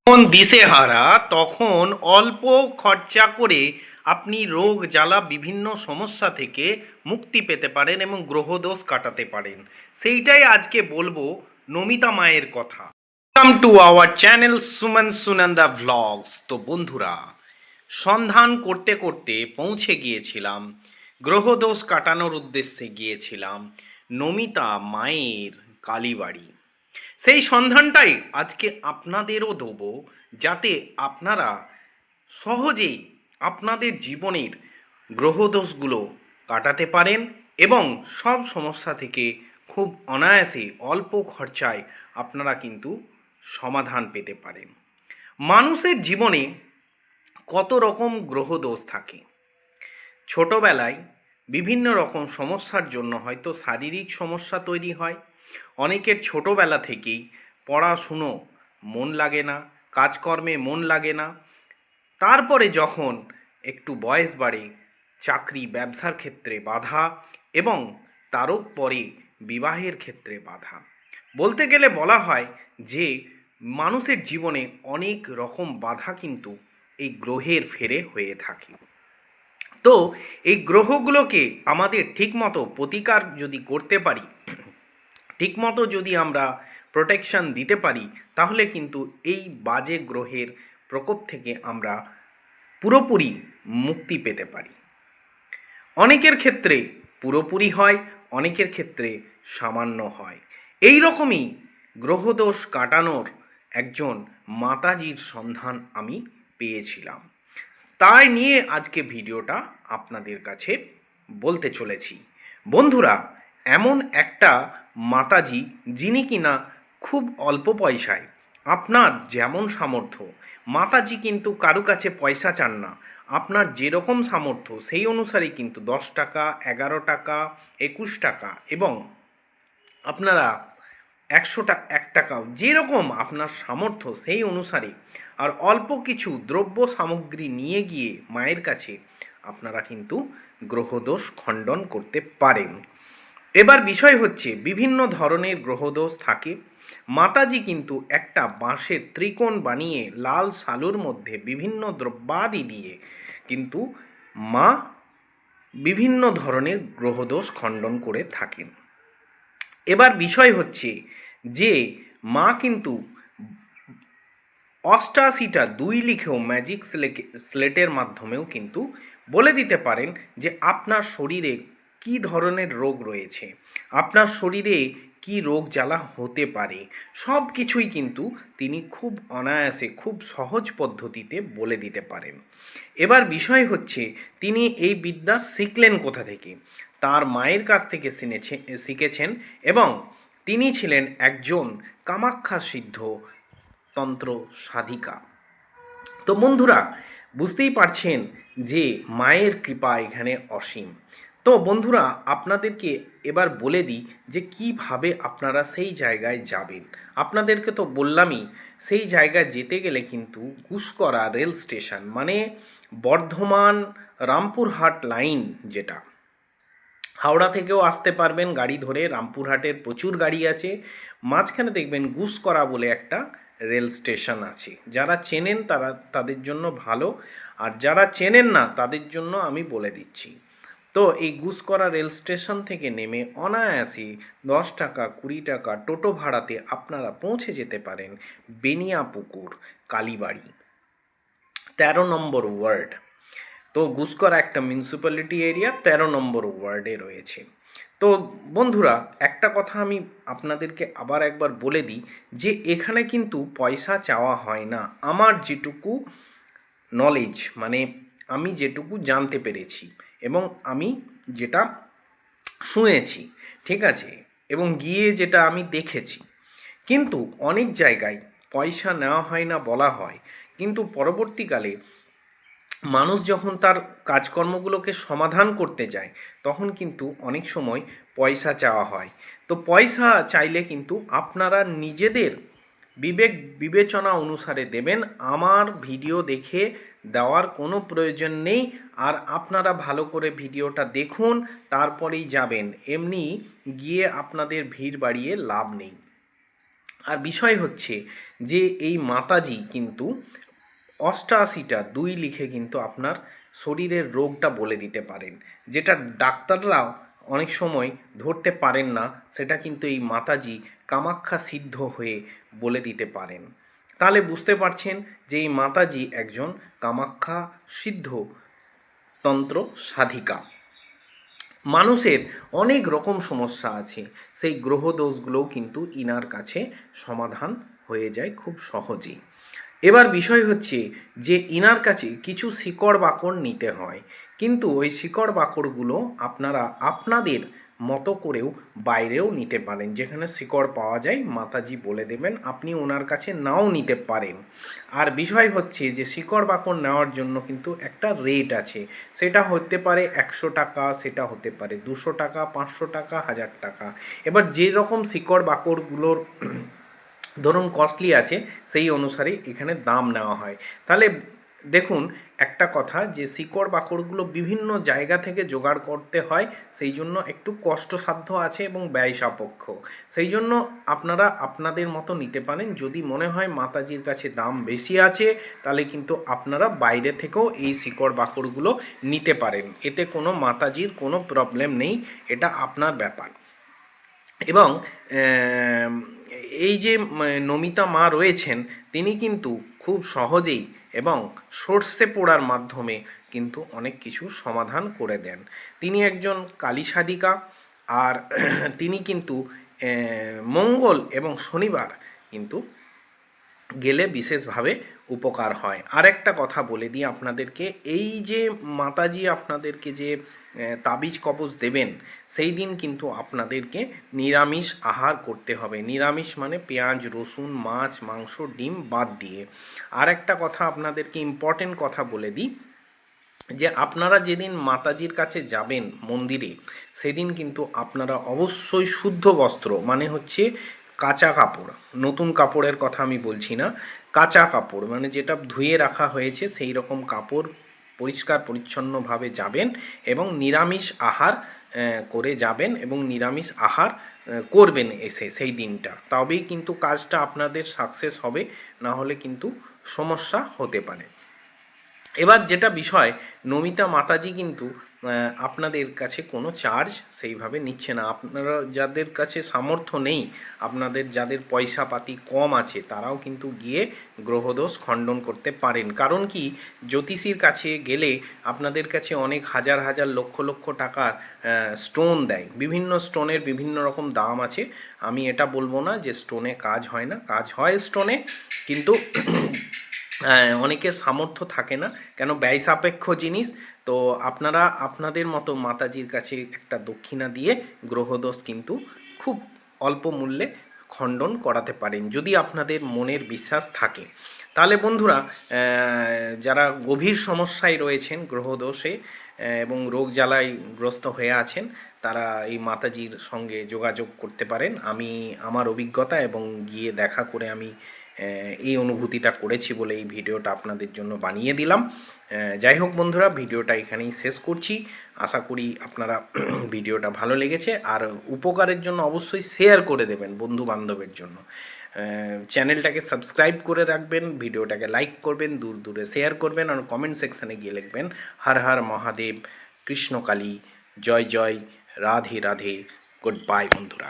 যখন দিশেহারা তখন অল্প খরচা করে আপনি রোগ জ্বালা বিভিন্ন সমস্যা থেকে মুক্তি পেতে পারেন এবং গ্রহদোষ কাটাতে পারেন। সেইটাই আজকে বলবো নমিতা মায়ের কথা। Welcome to our channel Suman Sunanda vlogs. তো বন্ধুরা, সন্ধান করতে করতে পৌঁছে গিয়েছিলাম, গ্রহদোষ কাটানোর উদ্দেশ্যে গিয়েছিলাম নমিতা মায়ের কালীবাড়ি। সেই সন্ধানটাই আজকে আপনাদেরও দেবো, যাতে আপনারা সহজেই আপনাদের জীবনের গ্রহদোষগুলো কাটাতে পারেন এবং সব সমস্যা থেকে খুব অনায়াসে অল্প খরচায় আপনারা কিন্তু সমাধান পেতে পারেন। মানুষের জীবনে কত রকম গ্রহদোষ থাকে। ছোটবেলায় বিভিন্ন রকম সমস্যার জন্য হয়তো শারীরিক সমস্যা তৈরি হয়। অনেকের ছোটবেলা থেকেই পড়াশুনো মন লাগে না, কাজকর্মে মন লাগে না। তারপরে যখন একটু বয়স বাড়ে, চাকরি ব্যবসার ক্ষেত্রে বাধা এবং তারও পরে বিবাহের ক্ষেত্রে বাধা। বলতে গেলে বলা হয় যে মানুষের জীবনে অনেক রকম বাধা কিন্তু এই গ্রহের ফেরে হয়ে থাকে। তো এই গ্রহগুলোকে আমাদের ঠিকমতো প্রতিকার যদি করতে পারি, ঠিকমতো যদি আমরা প্রোটেকশন দিতে পারি, তাহলে কিন্তু এই বাজে গ্রহের প্রকোপ থেকে আমরা পুরোপুরি মুক্তি পেতে পারি। অনেকের ক্ষেত্রে পুরোপুরি হয়, অনেকের ক্ষেত্রে সামান্য হয়। এই রকমই গ্রহদোষ কাটানোর একজন মাতাজির সন্ধান আমি পেয়েছিলাম। তাই নিয়ে আজকে ভিডিওটা আপনাদের কাছে বলতে চলেছি। বন্ধুরা, এমন একটা মাতাজি যিনি কিনা খুব অল্প পয়সায়, আপনার যেমন সামর্থ্য, মাতাজি কিন্তু কারো কাছে পয়সা চান না। আপনার যেরকম সামর্থ্য সেই অনুসারে কিন্তু 10 টাকা, 11 টাকা, 21 টাকা এবং আপনারা 1 টাকাও, যেরকম আপনার সামর্থ্য সেই অনুসারে আর অল্প কিছু দ্রব্য সামগ্রী নিয়ে গিয়ে মায়ের কাছে আপনারা কিন্তু গ্রহদোষ খণ্ডন করতে পারেন। এবার বিষয় হচ্ছে, বিভিন্ন ধরনের গ্রহদোষ থাকে। মাতাজি কিন্তু একটা বাঁশের ত্রিকোণ বানিয়ে লাল সালুর মধ্যে বিভিন্ন দ্রব্যাদি দিয়ে কিন্তু মা বিভিন্ন ধরনের গ্রহদোষ খণ্ডন করে থাকেন। এবার বিষয় হচ্ছে যে মা কিন্তু 88টা 2 লিখেও ম্যাজিক স্লেটের মাধ্যমেও কিন্তু বলে দিতে পারেন যে আপনার শরীরে কি ধরনের রোগ রয়েছে, আপনার শরীরে কি রোগ জ্বালা হতে পারে, সব কিছুই কিন্তু তিনি খুব অনায়াসে, খুব সহজ পদ্ধতিতে বলে দিতে পারেন। এবার বিষয় হচ্ছে, তিনি এই বিদ্যা শিখলেন কোথা থেকে? তার মায়ের কাছ থেকে শিখেছেন এবং তিনি ছিলেন একজন কামাখ্যা সিদ্ধ তন্ত্র সাধিকা। তো বন্ধুরা, বুঝতেই পারছেন যে মায়ের কৃপা এখানে অসীম। তো বন্ধুরা, আপনাদেরকে এবার বলে দিই যে কিভাবে আপনারা সেই জায়গায় যাবেন। আপনাদেরকে তো বললামই, সেই জায়গায় যেতে গেলে কিন্তু গুসকরা রেল স্টেশন, মানে বর্ধমান রামপুরহাট লাইন, যেটা হাওড়া থেকেও আসতে পারবেন গাড়ি ধরে, রামপুরহাটের প্রচুর গাড়ি আছে। মাঝখানে দেখবেন গুসকরা বলে একটা রেল স্টেশন আছে। যারা চেনেন তারা, তাদের জন্য ভালো, আর যারা চেনেন না তাদের জন্য আমি বলে দিচ্ছি। তো এই গুসকরা রেল স্টেশন থেকে নেমে অনায়াসে 10 টাকা 20 টাকা টোটো ভাড়াতে আপনারা পৌঁছে যেতে পারেন বেনিয়াপুকুর কালীবাড়ি, 13 নম্বর ওয়ার্ড। তো গুসকরা একটা মিউনিসিপ্যালিটি এরিয়া, 13 নম্বর ওয়ার্ডে রয়েছে। তো বন্ধুরা, একটা কথা আমি আপনাদেরকে আবার একবার বলে দিই যে এখানে কিন্তু পয়সা চাওয়া হয় না। আমার যেটুকু নলেজ, মানে আমি যেটুকু জানতে পেরেছি এবং আমি যেটা শুনেছি, ঠিক আছে, এবং গিয়ে যেটা আমি দেখেছি, কিন্তু অনেক জায়গায় পয়সা নেওয়া হয় না বলা হয়, কিন্তু পরবর্তীকালে মানুষ যখন তার কাজকর্মগুলোকে সমাধান করতে যায় তখন কিন্তু অনেক সময় পয়সা চাওয়া হয়। তো পয়সা চাইলে কিন্তু আপনারা নিজেদের বিবেক বিবেচনা অনুসারে দেবেন। আমার ভিডিও দেখে দেওয়ার কোনো প্রয়োজন নেই। আর আপনারা ভালো করে ভিডিওটা দেখুন, তারপরেই যাবেন। এমনি গিয়ে আপনাদের ভিড় বাড়িয়ে লাভ নেই। আর বিষয় হচ্ছে যে এই মাতাজি কিন্তু 88টা 2 লিখে কিন্তু আপনার শরীরের রোগটা বলে দিতে পারেন, যেটা ডাক্তাররাও অনেক সময় ধরতে পারেন না, সেটা কিন্তু এই মাতাজি কামাখ্যা সিদ্ধ হয়ে বলে দিতে পারেন। তাহলে বুঝতে পারছেন যে এই মাতাজি একজন কামাখ্যা সিদ্ধ তন্ত্র সাধিকা। মানুষের অনেক রকম সমস্যা আছে, সেই গ্রহ দোষগুলোও কিন্তু ইনার কাছে সমাধান হয়ে যায় খুব সহজেই। এবার বিষয় হচ্ছে যে ইনার কাছে কিছু শিকড় বাকড় নিতে হয়, কিন্তু ওই শিকড় বাকড়গুলো আপনারা আপনাদের মতো করেও বাইরেও নিতে পারেন। যেখানে শিকড় পাওয়া যায় মাতাজি বলে দেবেন, আপনি ওনার কাছে নাও নিতে পারেন। আর বিষয় হচ্ছে যে শিকড় বাকড় নেওয়ার জন্য কিন্তু একটা রেট আছে, সেটা হতে পারে 100 টাকা, সেটা হতে পারে 200 টাকা, 500 টাকা, 1000 টাকা। এবার যে রকম শিকড় বাকড়গুলোর ধরুন কস্টলি আছে, সেই অনুসারে এখানে দাম নেওয়া হয়। তাহলে দেখুন একটা কথা, যে শিকড় বাকড়গুলো বিভিন্ন জায়গা থেকে জোগাড় করতে হয়, সেই জন্য একটু কষ্টসাধ্য আছে এবং ব্যয় সাপেক্ষ। সেই জন্য আপনারা আপনাদের মতো নিতে পারেন। যদি মনে হয় মাতাজির কাছে দাম বেশি আছে, তাহলে কিন্তু আপনারা বাইরে থেকেও এই শিকড় বাকড়গুলো নিতে পারেন, এতে কোনো মাতাজির কোনো প্রবলেম নেই, এটা আপনার ব্যাপার। এবং এই যে নমিতা মা রয়েছেন, তিনি কিন্তু খুব সহজেই এবং সর্ষে পোড়ার মাধ্যমে কিন্তু অনেক কিছু সমাধান করে দেন। তিনি একজন কালী সাধিকা। আর তিনি কিন্তু মঙ্গল এবং শনিবার কিন্তু গেলে বিশেষভাবে উপকার হয়। আরেকটা কথা বলে দিই আপনাদেরকে, এই যে মাতাজি আপনাদেরকে যে তাবিজ কবজ দেবেন, সেই দিন কিন্তু আপনাদেরকে নিরামিষ আহার করতে হবে। নিরামিষ মানে পেঁয়াজ, রসুন, মাছ, মাংস, ডিম বাদ দিয়ে। আরেকটা কথা আপনাদেরকে ইম্পর্টেন্ট কথা বলে দিই, যে আপনারা যেদিন মাতাজির কাছে যাবেন মন্দিরে, সেদিন কিন্তু আপনারা অবশ্যই শুদ্ধ বস্ত্র, মানে হচ্ছে কাঁচা কাপড়, নতুন কাপড়ের কথা আমি বলছি না, কাঁচা কাপড় মানে যেটা ধুয়ে রাখা হয়েছে সেই রকম কাপড় পরিষ্কার পরিচ্ছন্নভাবে যাবেন এবং নিরামিষ আহার করে যাবেন এবং নিরামিষ আহার করবেন এসে সেই দিনটা, তবেই কিন্তু কাজটা আপনাদের সাকসেস হবে, না হলে কিন্তু সমস্যা হতে পারে। এবার যেটা বিষয়, নমিতা মাতাজি কিন্তু আপনাদের কাছে কোনো চার্জ সেইভাবে নিচ্ছে না। আপনারা যাদের কাছে সামর্থ্য নেই, আপনাদের যাদের পয়সা পাতি কম আছে, তারাও কিন্তু গিয়ে গ্রহদোষ খণ্ডন করতে পারেন। কারণ কি, জ্যোতিষীর কাছে গেলে আপনাদের কাছে অনেক হাজার হাজার লক্ষ লক্ষ টাকার স্টোন দেয়। বিভিন্ন স্টোনের বিভিন্ন রকম দাম আছে। আমি এটা বলবো না যে স্টোনে কাজ হয় না, কাজ হয় স্টোনে, কিন্তু অনেকের সামর্থ্য থাকে না, কেন ব্যয় সাপেক্ষ জিনিস। তো আপনারা আপনাদের মতো মাতাজির কাছে একটা দক্ষিণা দিয়ে গ্রহদোষ কিন্তু খুব অল্প মূল্যে খণ্ডন করাতে পারেন, যদি আপনাদের মনের বিশ্বাস থাকে। তাহলে বন্ধুরা, যারা গভীর সমস্যায় রয়েছেন গ্রহদোষে এবং রোগ জ্বালায় গ্রস্ত হয়ে আছেন, তারা এই মাতাজির সঙ্গে যোগাযোগ করতে পারেন। আমি আমার অভিজ্ঞতা এবং গিয়ে দেখা করে আমি এই অনুভূতিটা করেছি বলে এই ভিডিওটা আপনাদের জন্য বানিয়ে দিলাম। যাই হোক বন্ধুরা, ভিডিওটা এখানেই শেষ করছি। আশা করি আপনারা ভিডিওটা ভালো লেগেছে, আর উপকারের জন্য অবশ্যই শেয়ার করে দেবেন বন্ধু বান্ধবের জন্য। চ্যানেলটাকে সাবস্ক্রাইব করে রাখবেন, ভিডিওটাকে লাইক করবেন, দূর দূরে শেয়ার করবেন, আর কমেন্ট সেকশানে গিয়ে লিখবেন হর হর মহাদেব, কৃষ্ণকালী, জয় জয়, রাধে রাধে। গুড বাই বন্ধুরা।